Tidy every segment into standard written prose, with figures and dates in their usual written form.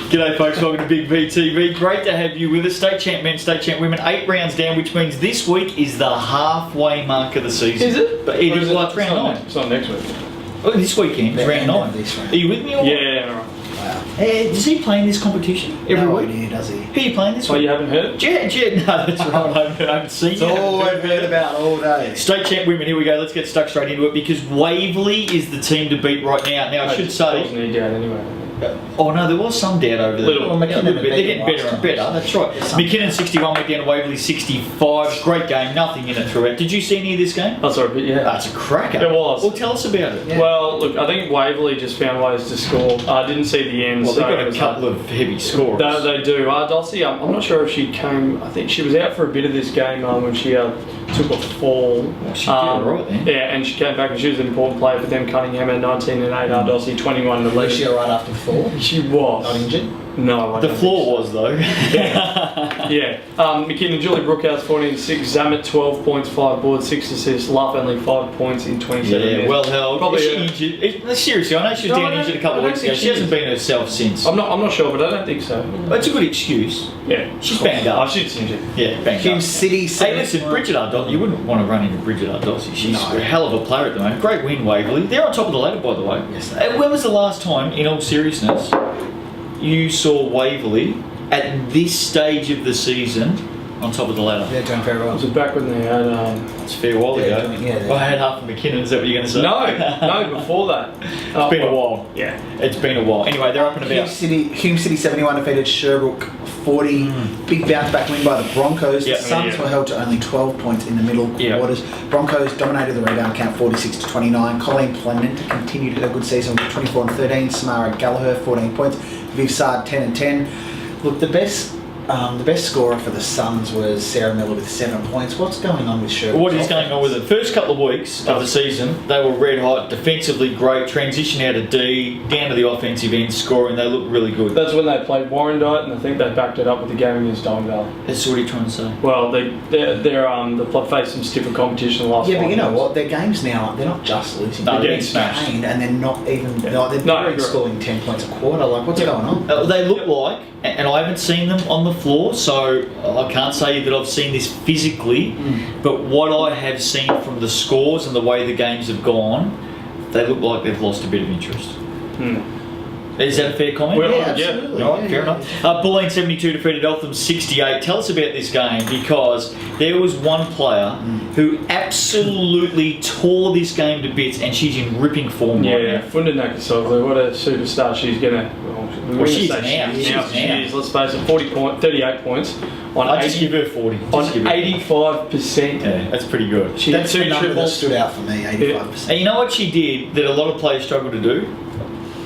G'day folks, welcome to Big VTV. Great to have you with us. State champ men, state champ women, 8 rounds down, which means this week is the halfway mark of the season. Is it? But it is like round 9. It's not next week. Oh, this weekend, it's round 9. Are you with me or what? Yeah, alright. Wow. Does he play in this competition every No week? idea, does he? Who are you playing this Oh, week? you haven't heard? Jet. No, that's right. I haven't seen It's you. all I've heard about all day. State champ women, here we go. Let's get stuck straight into it because Waverley is the team to beat right now. Now, I should There wasn't say... any doubt anyway. Oh no, there was some doubt over there. Little. Well, Yeah, a little bit. They're getting better and better. That's right. There's some- McKinnon 61 went down to Waverley 65. Great game. Nothing in it throughout. Did you see any of this game? Oh, sorry, but yeah. That's a cracker. It was. Well, tell us about it. Yeah. Well, look, I think Waverley just found ways to score. I didn't see the end. Well, so they've it got a was couple of heavy scorers. They do. Dulcie, I'm not sure if she came. I think she was out for a bit of this game when she took a fall. Well, she did all right then. Yeah, and she came back and she was an important player for them. Cunningham at 19 and 8. Dulcie 21 and 11. Alicia right after the fall. She was. Not injured. No, I The don't floor think was though. Yeah. McKinnon, Julie Brookhouse 14 and 6. Zamet 12 points, 5 boards, 6 assists. Luff only 5 points in 27 Yeah, minutes. well held. Probably, Is she injured? Seriously, I know she was No, down I injured a don't- couple I of don't weeks ago. think She she hasn't is. been herself since. I'm not sure, but I don't think so. It's a good excuse. Yeah. She's banged up. Oh, she's injured. Yeah, banged Hume up. City. Hey, 7 listen, Bridget Ardossi, you wouldn't want to run into Bridget Ardossi. She's No. a hell of a player at the moment. Great win, Waverley. They're on top of the ladder, by the way. Yes, they are. When was the last time, in all seriousness, you saw Waverley at this stage of the season on top of the ladder? They're doing very well. Was it back when they had? It's a fair while Yeah, ago. yeah. I had half of McKinnon. Is that what you're going to say? No, before that. It's been a while. Yeah. It's been a while. Anyway, they're up and Hume about. City 71 defeated Sherbrooke 40. Big bounce back win by the Broncos. Yep. The Suns Yeah. were held to only 12 points in the middle Yep. quarters. Broncos dominated the rebound count 46 to 29. Colleen Plemont continued her good season with 24 and 13. Samara Gallagher 14 points. Viv Sard 10 and 10. Look, the best scorer for the Suns was Sarah Miller with 7 points. What's going on with Sherbrooke? What is going on with it? First couple of weeks of the season, they were red hot, defensively great, transition out of D, down to the offensive end, scoring. They look really good. That's when they played Warrandyte, and I think they backed it up with the game against Darwin Valley. That's what you're trying to say. Well, they've faced some stiffer competition the last. Yeah, but 5 you know months. what? Their games now, they're not just losing. No, they're they're getting getting smashed. gained, and they're not even. Yeah. Like, they're No, barely you're right. scoring 10 points a quarter. Like, what's going on? They look like, and I haven't seen them on the floor, so I can't say that I've seen this physically, but what I have seen from the scores and the way the games have gone, they look like they've lost a bit of interest. Is that a fair comment? Well, Yeah, yeah. absolutely. All right, Yeah, fair yeah. enough. Bulleen 72 defeated Eltham 68. Tell us about this game because there was one player who absolutely tore this game to bits and she's in ripping form right Yeah, now. Funda Nakasoglu, what a superstar she's gonna. Well, she's now. She's now. She is. Let's face it, 38 points on I'll just 80, give her 40. on Just give her 85%. Yeah, that's pretty good. She had That's the 2 number that triples. stood out for me, 85%. And you know what she did that a lot of players struggle to do?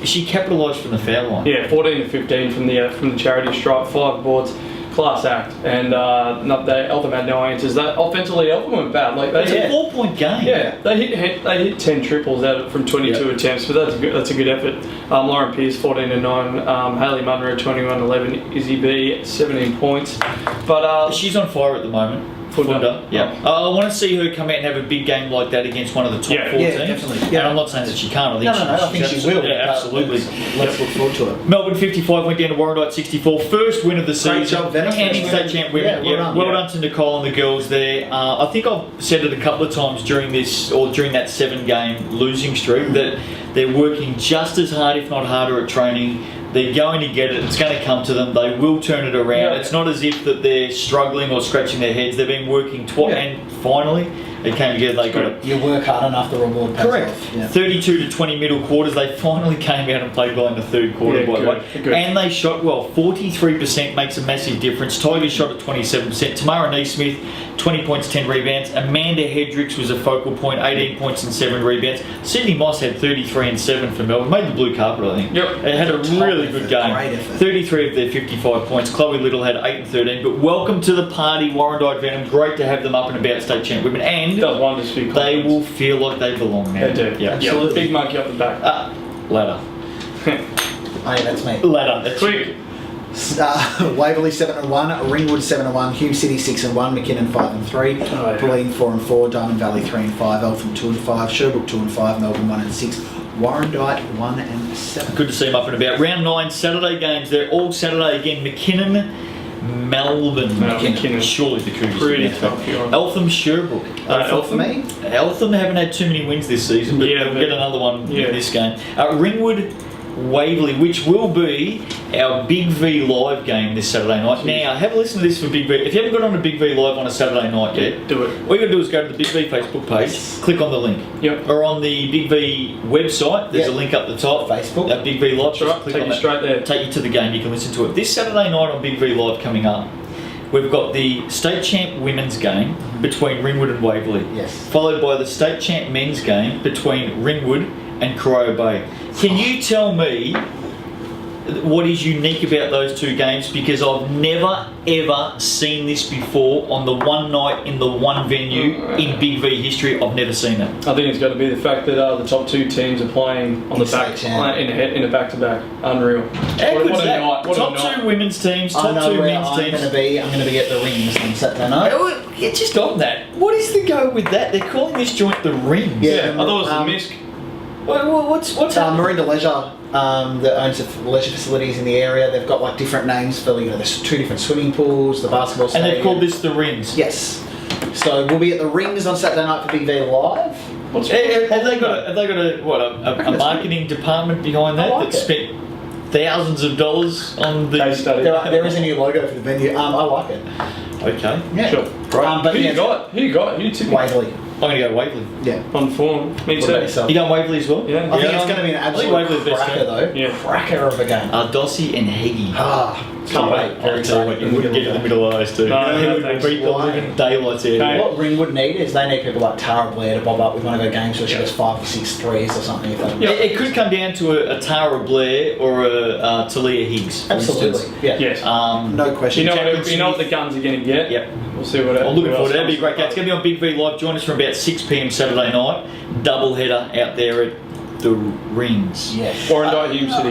She capitalised from the foul line. Yeah, 14 to 15 from the charity stripe, 5 boards, class act, and Eltham had no answers. That offensively, Eltham went bad. Like It's they a 4-point game. Yeah, they hit 10 triples out from 22 attempts, but that's a good effort. Lauren Pearce 14 and 9, Hayley Munro 21 and 11, Izzy B 17 points. But She's on fire at the moment. Funda. Yeah. I want to see her come out and have a big game like that against one of the top Yeah. 4 Yeah, teams. definitely. And Yeah. I'm not saying that she can't. I think I think she will. Yeah, absolutely. Let's look forward to it. Melbourne 55 went down to Warrandyte 64. First win of the season. job, Venom. And in state champ women. Yeah, well done. Well done to Nicole and the girls there. I think I've said it a couple of times during this or during that 7-game losing streak that they're working just as hard, if not harder, at training. They're going to get it. It's going to come to them. They will turn it around. Yeah. It's not as if that they're struggling or scratching their heads. They've been working and finally it came together. They got it. You work hard enough, the reward pays Correct. off. Yeah. 32 to 20 middle quarters. They finally came out and played well in the third quarter, Yeah, by the way. good. And they shot well. 43% makes a massive difference. Tigers shot at 27%. Tamara Neesmith, 20 points, 10 rebounds. Amanda Hedricks was a focal point, 18 points and 7 rebounds. Sydney Moss had 33 and 7 for Melbourne. Made the blue carpet, I think. Yep. It had a really good game. Great effort. 33 of their 55 points. Chloe Little had 8 and 13. But welcome to the party, Warrandyte Venom. Great to have them up and about state champ women. And does wonders for your they confidence. will feel like they belong now. They do. Yeah. Absolutely. Big monkey up the back. Ladder. Oh, yeah, that's me. Ladder. That's Quick. Waverley 7 and 1, Ringwood 7 and 1, Hume City 6 and 1, McKinnon 5 and 3, yeah. Bulleen 4 and 4, Diamond Valley 3 and 5, Eltham 2 and 5, Sherbrooke 2 and 5, Melbourne 1 and 6, Warrandyte 1 and 7. Good to see him up and about. Round 9 Saturday games. They're all Saturday again. McKinnon, Melbourne. McKinnon. Surely the Cougars. Pretty will tough here. Eltham, Sherbrooke. Eltham for me. Eltham haven't had too many wins this season, but Yeah, they'll but- get another one yeah. in this game. Ringwood, Waverley, which will be our Big V live game this Saturday night. Now, have a listen to this for Big V. If you haven't got on a Big V live on a Saturday night yet, Do it. all you got to do is go to the Big V Facebook page, click on the link. Yep. Or on the Big V website, there's Yep. a link up the top. Facebook. That Big V live. That's right. click Take on you that. straight there. Take you to the game. You can listen to it. This Saturday night on Big V Live coming up, we've got the state champ women's game between Ringwood and Waverley. Yes. Followed by the state champ men's game between Ringwood and Corio Bay. Can you tell me what is unique about those two games? Because I've never ever seen this before on the one night in the one venue in Big V history. I've never seen it. I think it's got to be the fact that the top two teams are playing on the back State champ. in a back-to-back. Unreal. How What good's a that? night! What a Top night! two women's teams, I top know two where men's I'm teams. going to be. I'm going to be at the Rings on Saturday night. Oh, yeah, just on that. What is the go with that? They're calling this joint the Rings. Yeah, I thought it was the Misk. What's happening? Marinda Leisure, that owns the leisure facilities in the area, they've got like different names for, there's 2 different swimming pools, the basketball And stadium. they've called this the Rings. Yes. So we'll be at the Rings on Saturday night for Big V Live. What's Have they got a marketing department behind that I like that spent thousands of dollars on the Case study. There is a new logo for the venue. I like it. Okay. Yeah. Sure. But Who yeah, you got? Who you got? Who tipping? Waverley. I'm going to go Waverley. Yeah. On form. Me What too. about yourself? You going Waverley as well? Yeah. I think it's going to be an I think absolute Waverley's best cracker game. though. Yeah. Cracker of a game. Dossie and Heggie. Can't wait. I'll tell you what, you wouldn't get in the middle of those two. No, He no, would thanks. beat the living daylights out of Okay. you. What Ringwood need is they need people like Tara Blair to bob up with one of her games where she goes 5 or 6 threes or something. If they Yeah. It could come down to a Tara Blair or a Talia Higgs. for Absolutely. instance. Yeah. Yes. No question. You know what the guns are going to get. Yep. We'll see what. I'm looking who forward to that. else That'd be a great game. It's comes. going to be on Big V Live. Join us from about 6 p.m. Saturday night. Double header out there at the Rings. Yes. Warrandyte, Hume City.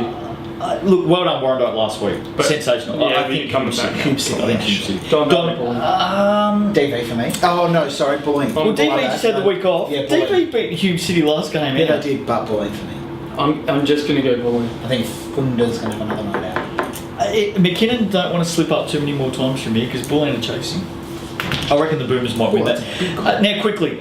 Look, well done Warrandyte last week. But- Sensational. yeah, I but think coming Hume back. City. Hume City, I think yeah, Hume sure. City. Dynamic Bullying. DV for me. Oh no, sorry, Bullying. Well, DV just had the week off. Yeah, DV Bullying. beat Hume City last game. Yeah, out. they did, but Bullying for me. I'm just going to go Bullying. I think Funda's going to have another night out. McKinnon don't want to slip up too many more times from here because Bullen are chasing. I reckon the Boomers might win that's that. a big call. Now, quickly,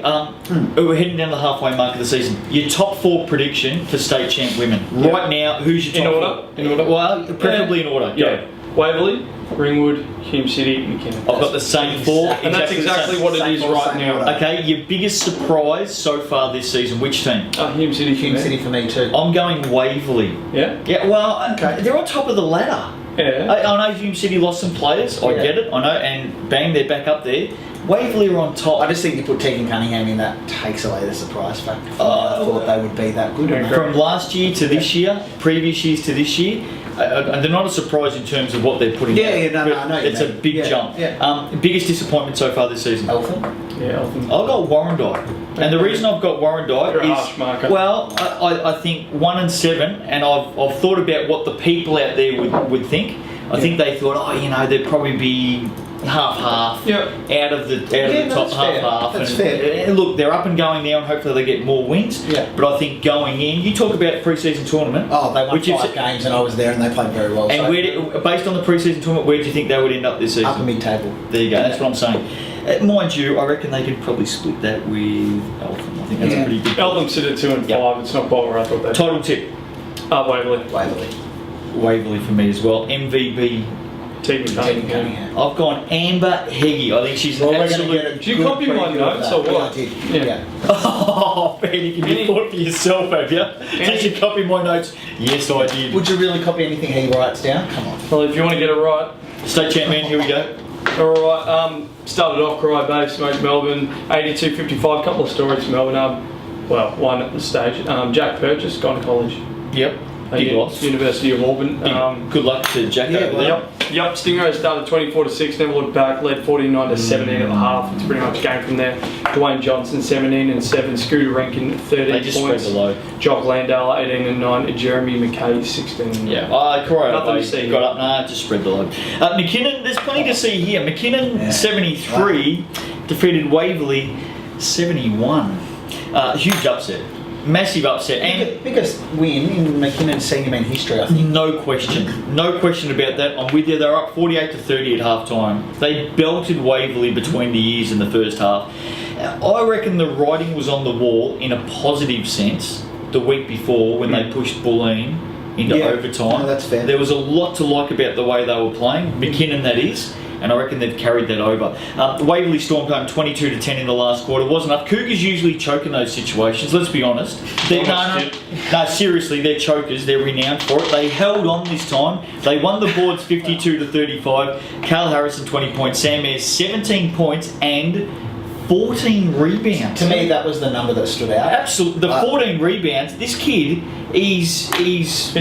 we're heading down the halfway mark of the season. Your top 4 prediction for state champ women. Yeah. Right now, who's your In top order? 4? In order? Well, preferably in order. Go. Yeah. Waverley, Ringwood, Hume City, McKinnon. I've got the same 4. And that's the exactly same. what it Same is order, right same now. order. Okay, your biggest surprise so far this season, which team? Hume City, Hume City for me too. I'm going Waverley. Yeah? Yeah, well, Okay. they're on top of the ladder. Yeah. I know Hume City lost some players, I Yeah. get it, I know, and bang, they're back up there. Waverley are on top. I just think you put Tegan Cunningham in, that takes away the surprise factor. I Oh. thought they would be that good. Yeah, From last year to this year, previous years to this year, they're not a surprise in terms of what they're putting Yeah, out. yeah, no, but I know what you it's a mean. big Yeah, jump. yeah. Biggest disappointment so far this season. Eltham? Yeah, Eltham. I've got Warrandyte. And the reason I've got Warrandyte You're a is, harsh marker. well, I think 1 and 7, and I've thought about what the people out there would think. I think they thought, they'd probably be half-half Yeah. out of the Yeah, top that's fair. half-half. That's and, fair. and look, they're up and going now, and hopefully they get more wins. Yeah. But I think going in, you talk about pre-season tournament. Oh, they won which is- 5 games and I was there and they played very well. And so based on the pre-season tournament, where do you think they would end up this season? upper mid-table. There you go. That's what I'm saying. Mind you, I reckon they could probably split that with Eltham. I think that's a Yeah. pretty big. Eltham sit at 2 and 5. Yep. It's not quite where I thought they'd be. Title tip, Waverley. Waverley. Waverley for me as well. MVP. Tegan Tegan Cunningham. Cunningham. I've gone Amber Heggie. I think she's Well, an we're going to absolute. get a Did you good copy my preview of notes that. or what? Yeah, I did. Yeah. Yeah. Oh, Ben, you can be Any- thought for yourself, have you? Did you copy my notes? Yes, I did. Would you really copy anything he writes down? Come on. Well, if you want to get it right. State champ man, here we go. Alright, started off Corio Bay, smoked Melbourne, 82-55, couple of stories from Melbourne. Well, one at the stage. Jack Purchase, gone to college. Yep. Big loss. University of Auburn. Good luck to Jack Yeah, over well, there. Yep, Stingrays started 24-6, never looked back, led 49-17 at the half. It's pretty much game from there. Dwayne Johnson 17 and 7, Scooter Rankin 13 They just points. spread the load. Jock Landale 18 and 9, Jeremy McKay 16 and 9. Yeah, Corio Nothing to Bay see got here. up. Nah, just spread the load. McKinnon, there's plenty to see here. McKinnon, Yeah. 73, defeated Waverley, 71. Huge upset. Massive upset. And Biggest win in McKinnon's senior men history, I think. no question about that. I'm with you. They're up 48-30 at half time. They belted Waverley between the years in the first half. I reckon the writing was on the wall in a positive sense the week before when they pushed Bulleen into overtime. No, that's fair. There was a lot to like about the way they were playing, McKinnon that is, and I reckon they've carried that over. Waverley stormed home 22-10 in the last quarter. Wasn't enough. Cougars usually choke in those situations, let's be honest. No, seriously, they're chokers. They're renowned for it. They held on this time. They won the boards 52-35. Carl Harrison 20 points, Sam Ayres 17 points and 14 rebounds. To me, that was the number that stood out. Absolutely. The 14 rebounds. This kid, he's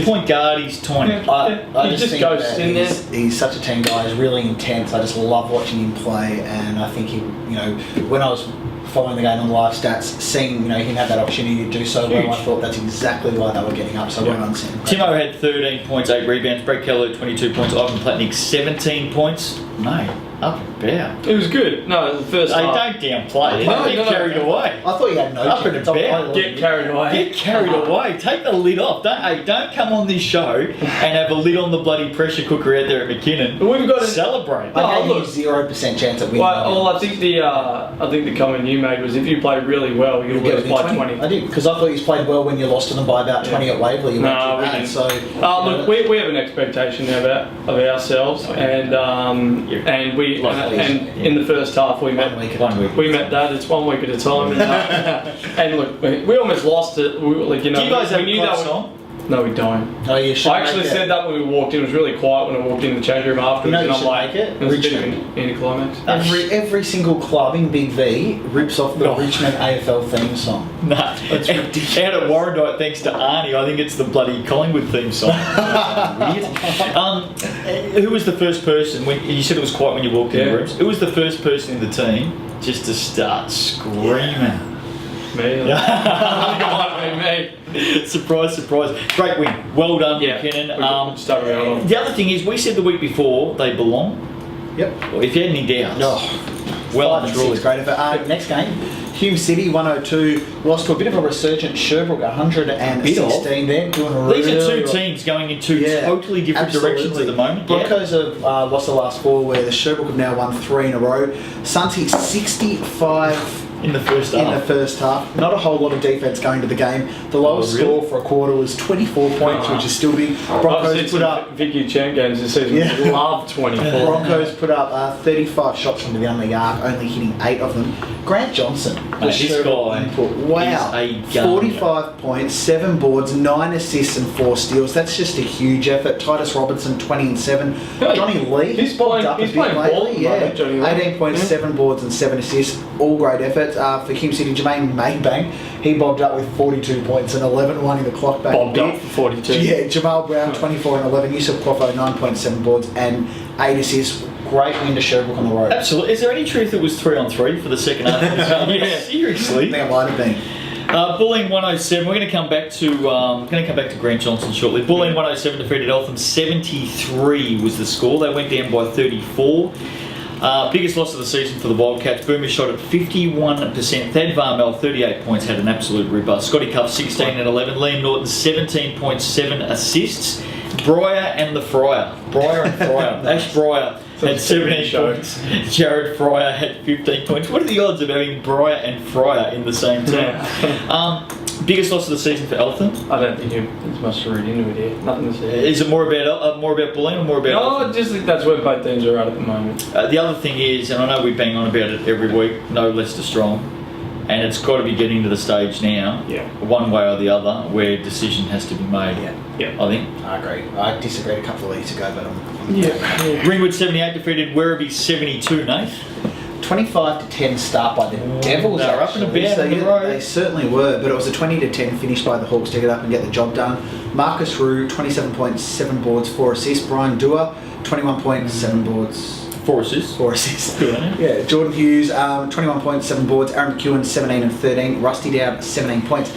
point guard, he's tiny. I He just think goes that in there. he's such a team guy. He's really intense. I just love watching him play, and I think he, when I was following the game on live stats, seeing him have that opportunity to do so well, I thought that's exactly why they were getting up. So well done, Sam. Timo had 13 points, 8 rebounds. Brett Keller 22 points. Ivan Platnik 17 points. Mate, up and about. It was good. No, the first Hey, half. don't downplay it. No, Get no. carried away. I thought you had no Up and chance. about. Get carried away. Get carried away. Take the lid off. Don't come on this show and have a lid on the bloody pressure cooker out there at McKinnon. We've got to Celebrate. I gave look. you 0% chance at winning. Well, I think the comment you made was if you play really well, you'll Get lose within by 20. I did, because I thought you played well when you lost to them by about 20 at Waverley. You went No, too we bad, didn't. So, Look, we have an expectation now of ourselves, and we and in the first half we met 1 week. we met that. It's 1 week at a time, and look, we almost lost it. We, like Do you guys have we a knew club that song? No, we don't. Oh, you should. I actually make said that when we walked in. It was really quiet when I walked in the change room afterwards, You know and you I'm should like, make it? was a bit of Richmond. an anticlimax. Every single club in Big V rips off the Oh. Richmond AFL theme song. Nah, That's ridiculous. Out at Warrandyte, thanks to Arnie, I think it's the bloody Collingwood theme song. Idiot. Who was the first person, when you said it was quiet when you walked in the rooms, who was the first person in the team just to start screaming? Me. It might be me. Surprise, surprise. Great win. Well done, Yeah. McKinnon. We started out on. The other thing is, we said the week before they belong. Yep. Well, if you had any doubts, well 5 and and truly. 6, great effort. Next game, Hume City 102 lost to a bit of a resurgent Sherbrooke 116 there. Doing really These are two well. teams going in two Yeah, totally different directions at the moment. Yeah. Broncos have lost the last 4, where the Sherbrooke have now won 3 in a row. Suns 65 In the first in the half. first half. Not a whole lot of defence going to the game. The lowest really? score for a quarter was 24 points, which is still big. I've Broncos seen put some up. Vicky Chan games this season. Yeah. Love 24. Broncos put up 35 shots from beyond the arc, only hitting 8 of them. Grant Johnson, the Mate, this Sherbrooke guy input. Wow, is a gun. 45 points, 7 boards, 9 assists and 4 steals. That's just a huge effort. Titus Robinson, 20 and 7. Hey, Johnny Lee, he's bobbed playing- up he's a bit playing ball lately. at the Yeah, moment, Johnny Lee. 18 points, Yeah. 7 boards and 7 assists. All great efforts. For Hume City, Jermaine Maybank, he bobbed up with 42 points and 11, winding the clock back. Bobbed a up bit. for 42. Yeah, Jamal Brown, 24 and 11. Yusuf Quaffo, 9.7 boards and 8 assists. Great win to Sherbrooke on the road. Absolutely. Is there any truth it was 3-on-3 for the second half? Yeah. Seriously. I think it might have been. Bulleen 107. We're going to come back to Grant Johnson shortly. Bulleen 107 defeated Eltham 73 was the score. They went down by 34. Biggest loss of the season for the Wildcats. Boomer shot at 51%. Thad Varmel 38 points, had an absolute ripper. Scotty Cuff 16 and 11. Liam Norton 17.7 assists. Breyer and the Fryer. Breyer and Fryer. Ash Breyer had 17 points. Jared Fryer had 15 points. What are the odds of having Breyer and Fryer in the same team? Biggest loss of the season for Eltham. I don't think there's much to read into it here. Nothing to say. Is it more about Bulleen or more about No, Eltham? I just think that's where both teams are at the moment. The other thing is, and I know we bang on about it every week, no Leicester strong, and it's got to be getting to the stage now, Yeah. one way or the other, where a decision has to be made. Yeah. I think. I agree. I disagreed a couple of weeks ago, but I'm Yeah. Ringwood 78 defeated Werribee 72, Nate. 25 to 10 start by the Devils. They were up and actually. about on the yeah, road. They certainly were, but it was a 20 to 10 finish by the Hawks to get up and get the job done. Marcus Rue, 27 points, 7 boards, 4 assists. Brian Dua, 21 points, 7 boards, 4 assists. 4 assists. Good on him. Yeah, Jordan Hughes, 21 points, 7 boards. Aaron McEwen, 17 and 13. Rusty Dowd, 17 points.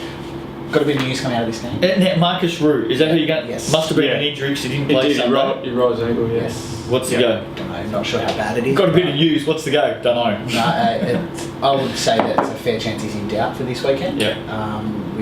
Got a bit of news coming out of this game. Now, Marcus Rue, is that who you got? Yes. Must have been Yeah. an injury because he didn't He play did. He Sunday. rose ankle, yeah. Yes. What's the Yeah. go? Don't know, not sure how bad it is. Got a bit of news. What's the go? Don't know. No, I would say that it's a fair chance he's in doubt for this weekend. Yeah.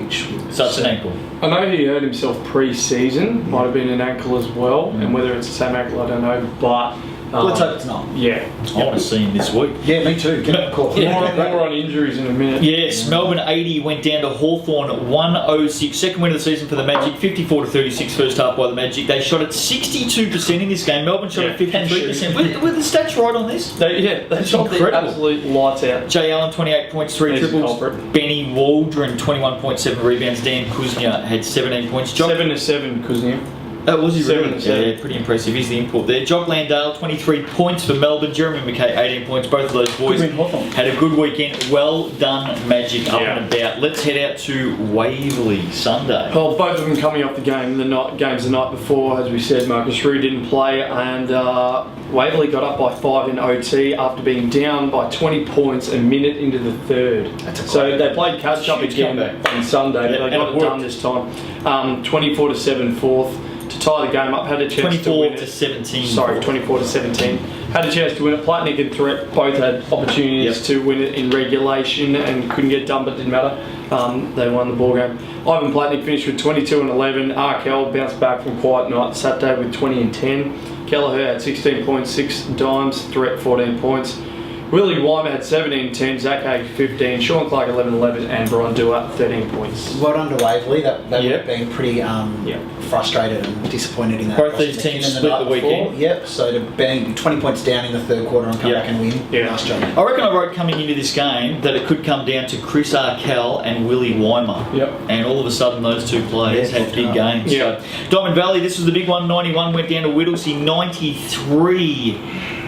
which So it's an ankle. I know he hurt himself pre-season. Might have been an ankle as well, and whether it's the same ankle, I don't know. But let's hope it's not. yeah, I want to see him this week. Yeah, me too. Get a call. more on injuries in a minute. Yes, Melbourne 80 went down to Hawthorn 106. Second win of the season for the Magic, 54-36 first half by the Magic. They shot at 62% in this game. Melbourne shot at 53%. Were the stats right on this? They shot the incredible. absolute lights out. Jay Allen 28 points, 3 He's a triples. culprit. Benny Waldron 21.7 rebounds. Dan Kuznia had 17 points. Jock, 7-7, Kuznia. was he really? 7-7. Yeah, pretty impressive. He's the import there. Jock Landale 23 points for Melbourne. Jeremy McKay 18 points. Both of those boys Good win, Hawthorn. had a good weekend. Well done, Magic, up Yeah. and about. Let's head out to Waverley Sunday. Well, both of them coming off the games the night before, as we said. Marcus Rue didn't play, and Waverley got up by 5 in OT after being down by 20 points a minute into the third. So they played catch up Huge again comeback. on Sunday. Yeah, They and got it it done worked. this time. 24-7 fourth to tie the game up. Had a chance to 24 win to it. 17. Sorry, 24-17. Had a chance to win it. Platnick and Threat both had opportunities Yep. to win it in regulation and couldn't get done, but didn't matter. They won the ball game. Ivan Platnick finished with 22 and 11. Arkell bounced back from quiet night Saturday with 20 and 10. Kelleher had 16 points, 6 dimes. Threat 14 points. Willie Weimer had 17 and 10. Zach Haig 15. Sean Clark 11-11 and Brian Dewar 13 points. Well done to Waverley. They Yep. would have been pretty frustrated and disappointed in that. Both loss these to teams Kinnan split night the weekend. before. Yep, so to be 20 points down in the third quarter and come Yeah. back and win. Yeah. Nice job. I reckon I wrote coming into this game that it could come down to Chris Arkell and Willie Weimer. Yep. And all of a sudden those two players Yeah, had big yeah. games. Yeah. So, Diamond Valley, this was the big one. 91 went down to Whittlesea, 93.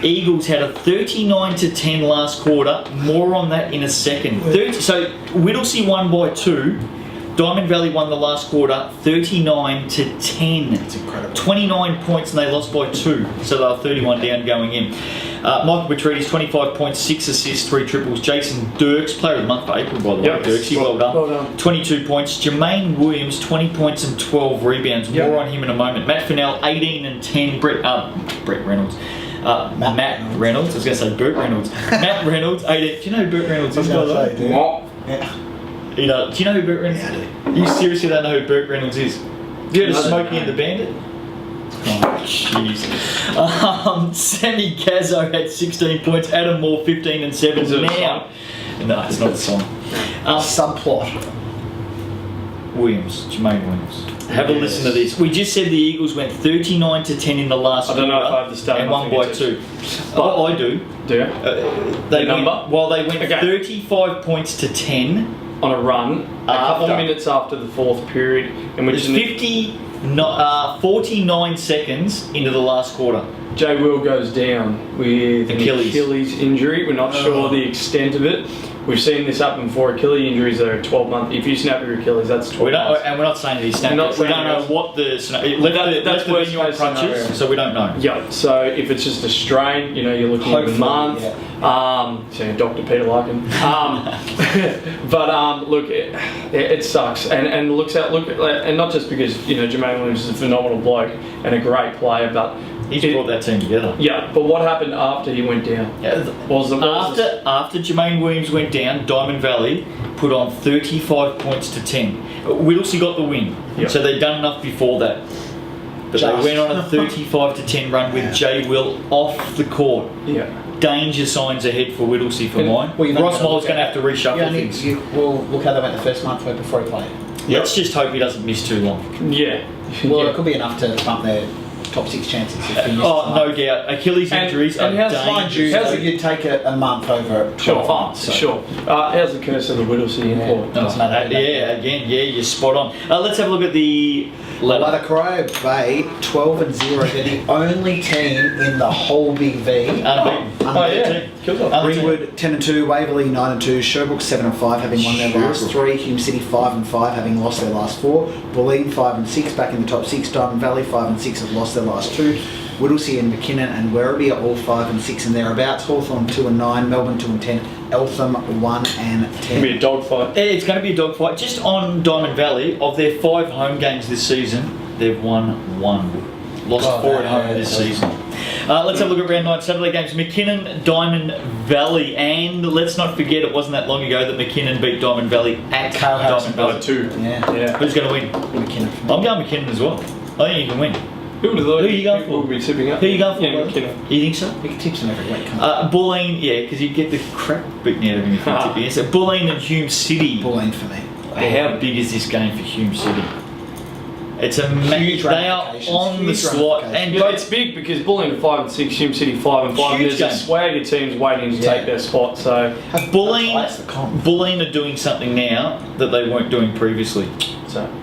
Eagles had a 39-10 last quarter. More on that in a second. So Whittlesea won by 2. Diamond Valley won the last quarter 39-10. It's incredible. 29 points and they lost by 2, so they were 31 down going in. Michael Petridis 25 points, 6 assists, 3 triples. Jason Dirks, player of the month for April by the way. Yep. Dirksy, well done. Well done. 22 points. Jermaine Williams 20 points and 12 rebounds. Yep. More on him in a moment. Matt Fennell 18 and 10. Brett Reynolds. Matt Reynolds. I was going to say Burt Reynolds. Matt Reynolds 18. Do you know who Burt Reynolds is? by the way? Yeah. You know, do you know who Burt Reynolds is? You seriously don't know who Burt Reynolds is? Have you heard of No, Smokey no. and the Bandit? Oh, jeez. Sammy Gazzo had 16 points. Adam Moore 15 and 7. Is it a Now, no, it's not a song. Subplot. Williams, Jermaine Williams. Have a listen to this. We just said the Eagles went 39-10 in the last I don't know quarter if I have the stat and on my won by fingertips. 2. But I do. Do you? They The number? They went Okay. 35 points to 10. On a run, a couple After. minutes after the fourth period, in which It's 49 seconds into the last quarter. Jay Will goes down with an Achilles. Achilles injury. We're not sure the extent of it. We've seen this happen before. Achilles injuries are 12 months. If you snap your Achilles, that's 12 We don't, months. and we're not saying that he's snapped. We're not We don't saying know that. what the That's left the worst venue on case crutches, scenario. so we don't know. Yeah, so if it's just a strain, you're looking at a Hopefully, month. So Dr. Peter Larkin. But look, it sucks, and look, and not just because Jermaine Williams is a phenomenal bloke and a great player, but He's brought that team together. yeah. But what happened after he went down? After Jermaine Williams went down, Diamond Valley put on 35 points to 10. Whittlesea got the win, Yep. so they'd done enough before that. But Just. they went on a 35-10 run with Jay Will off the court. Yeah. Danger signs ahead for Whittlesea for And- mine. well, you've only Ross got to Moll's look going to at have to reshuffle Yeah, things. well, look how they went the first month before he played. Let's just hope he doesn't miss too long. Yeah. Well, Yeah. it could be enough to bump their top 6 chances. If he misses Oh, a no month. doubt. Achilles And- injuries and are how's Mind dangerous. you, So you'd take a month over 12 months. So. Sure. How's the curse of the Whittlesea import? Doesn't matter. You're spot on. Let's have a look at the ladder. Ladder Bay 12-0. They're the only team in the whole Big V. Unbeaten. Oh, yeah. Ringwood 10-2, Waverley 9-2, Sherbrooke 7-5, having won their last 3, Hume City 5-5, having lost their last 4, Bulleen 5-6, back in the top 6, Diamond Valley 5-6, have lost their last 2, Whittlesea and McKinnon and Werribee are all 5-6 and thereabouts, Hawthorn 2-9, Melbourne 2-10, Eltham 1-10. It's going to be a dogfight. It's going to be a dogfight. Just on Diamond Valley, of their 5 home games this season, they've won 1. lost Oh, 4 at home yeah, this that was- season. Let's have a look at round 9 Saturday games. McKinnon, Diamond Valley, and let's not forget it wasn't that long ago that McKinnon beat Diamond Valley at Carl Harrison Diamond Valley. 2. Yeah. Yeah. Who's going to win? McKinnon. I'm going McKinnon as well. I think you can win. Who would have thought Who you going people for? would be tipping up? Who you going for? Yeah, brother? McKinnon. You think so? We can tips him every week. Come on. Bulleen, yeah, because you get the crap beaten out of him if you tip against it. Bulleen and Hume City. Bulleen for me. How big is this game for Hume City? It's a Huge they are ramifications, on the huge slot, ramifications. and Yeah, it's big because Bulleen 5 and 6, Hume City 5 and 5. And Huge there's a game. swagger teams waiting to Yeah. take their spot. So, Bulleen, That's the comp. Bulleen are doing something now that they weren't doing previously.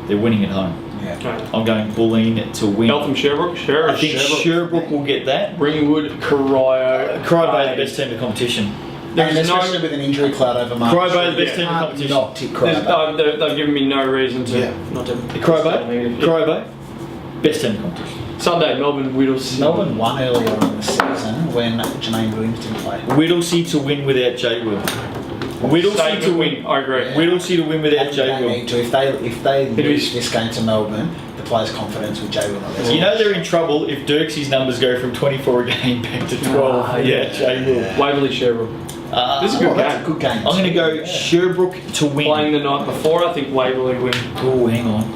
They're winning at home. Yeah. I'm going Bulleen to win. Eltham, Sherbrooke, I think Sherbrooke will get that. Ringwood, Corio, Cry Bay, the best team in the competition. And There's especially no. with an injury cloud over March. Cry Bay, the best Yeah. team in the Can't competition. not tip Cry There's, Bay. they've given me no reason to Yeah. not to. Cry Bay, Cry Bay, best team in the competition. Sunday, Melbourne, Whittles. Melbourne won earlier on in the season when Jermaine Williams didn't play. Whittlesea to win without J Will. Whittlesea Statement to win. win. I agree. Yeah. Whittlesea to win without And J they Will. need to. If they It lose is- this game to Melbourne, the players' confidence with Jay will not there. You know they're in trouble if Dirksy's numbers go from 24 a game back to 12 Ah, without yeah. J Will. Waverley, Sherbrooke. This This is a good that's game. a good game. I'm going to go Yeah. Sherbrooke to win. Playing the night before, I think Waverley win. Oh, hang on.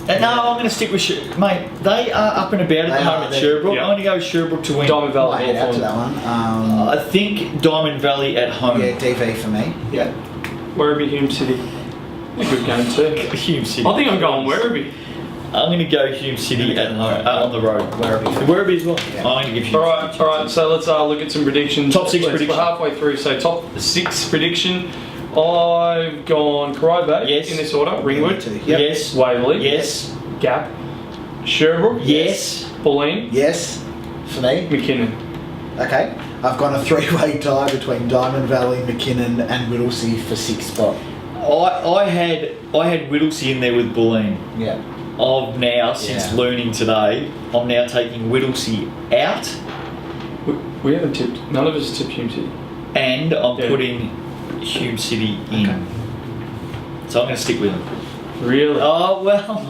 No, I'm going to stick with mate. They are up and about at They the are, moment. they're- Sherbrooke. yeah. I'm going to go Sherbrooke to win. Diamond I'll Valley, head out to that Hawthorn. one. I think Diamond Valley at home. Yeah, DV for me. Yeah. Werribee, Hume City. A good game too. Hume City. I think I'm going Werribee. I'm going to go Hume City at home, on the road. Werribee. Werribee as well. Yeah. I'm going to give Hume All right. So let's look at some predictions. Top six We're prediction. halfway through. So top 6 prediction. I've gone Corio Bay Yes. in this order. Ringwood, Yep. Yes. Waverley, Yes. Gap, Sherbrooke, Yes. Bulleen, Yes, for me. McKinnon. Okay. I've gone a three-way tie between Diamond Valley, McKinnon, and Whittlesea for 6th spot. I had Whittlesea in there with Bulleen. Yeah. Of now, since Yeah. learning today, I'm now taking Whittlesea out, We haven't tipped. None of us tipped Hume City. and I'm Yeah. putting Hume City in. Okay. So I'm going to stick with them. Really? Oh well,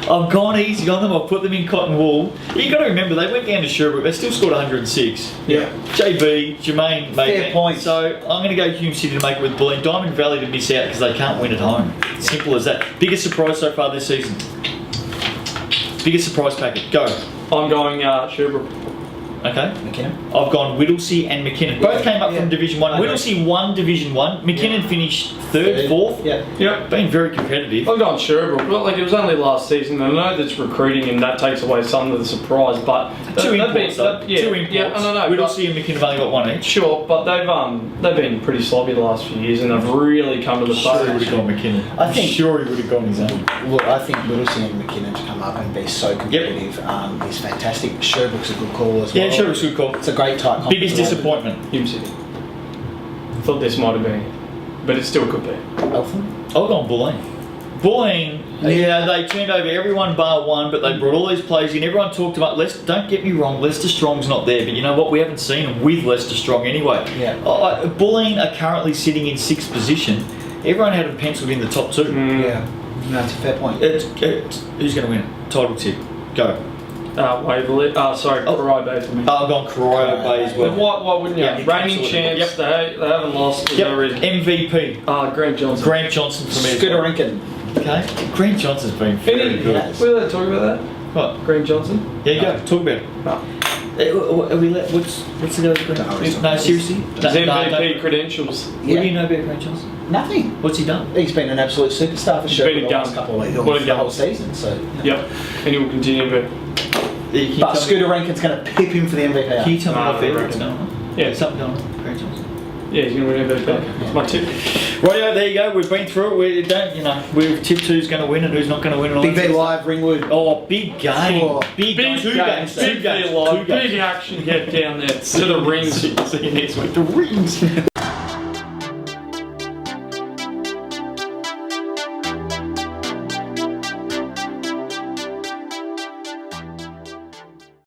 I've gone easy on them. I've put them in cotton wool. You got to remember they went down to Sherbrooke. They still scored 106. Yeah. JB, Jermaine made Fair that. point. So I'm going to go Hume City to make it with Bulleen. Diamond Valley to miss out because they can't win at home. Simple as that. Biggest surprise so far this season. Biggest surprise packet. Go. I'm going Sherbrooke. Okay. McKinnon. I've gone Whittlesea and McKinnon. Both came up Yeah. from Division 1. Okay. Whittlesea won Division 1. McKinnon finished third, fourth. Yeah. Yep. Been very competitive. I'm going Sherbrooke. Well, like it was only last season. I know that's recruiting and that takes away some of the surprise, but Two they've imports, though. yeah, Two imports. Yeah, no. But, Whittlesea and McKinnon have only got one each. sure, but they've been pretty sloppy the last few years and they've really come to the Sure he would party. have gone McKinnon. I think- Sure he would have gone his own. Look, I think Whittlesea and McKinnon to come up and be so competitive is fantastic. Sherbrooke's a good call as well. Yeah, sure, it's a good call. It's a great tight comp. Biggest disappointment. Hume City. Thought this might have been, but it still could be. Eltham? I've gone Bulleen. Bulleen, yeah, they turned over everyone bar one, but they brought all these players in. Everyone talked about Leicester. Don't get me wrong, Leicester Strong's not there, but you know what? We haven't seen them with Leicester Strong anyway. Yeah. Bulleen are currently sitting in 6th position. Everyone had them penciled in the top 2. Yeah. No, it's a fair point. Who's going to win it? Title tip. Go. Waverley. Corio Bay for me. I've gone Corio Bay as But well. why wouldn't you? Yeah, Reigning absolutely. champs. They haven't lost. There's Yep. no reason. MVP. Grant Johnson. Grant Johnson for me as Scooter well. Rinkin. Okay. Grant Johnson's been very Any, good. Yes. We're allowed to talk about that. What? Grant Johnson. There you go. Talk about it. No. Are we what's the other Grant? No, he's not. No, seriously. His No, MVP no. credentials. What do you know about Grant Johnson? Nothing. What's he done? He's been an absolute superstar for He's Sherbrooke been a the last gun. couple of weeks, What a the gun. whole season. So, Yep. And he will continue to. Can you but tell Scooter Rankin's going to pip him for the MVP. Can you tell me No, what fair no, what's going on? Yeah. Something going on. Grant Johnson. Yeah, he's going to win MVP. That's my tip. Rightio, there you go. We've been through it. We don't, we've tipped who's going to win and who's not going to win. And all Big that B sort of Live, Ringwood. stuff. Oh, big game. Oh, big Big two games, games. big Two games. live, Two games. big action. Get down there to the rings. See you next week. The rings.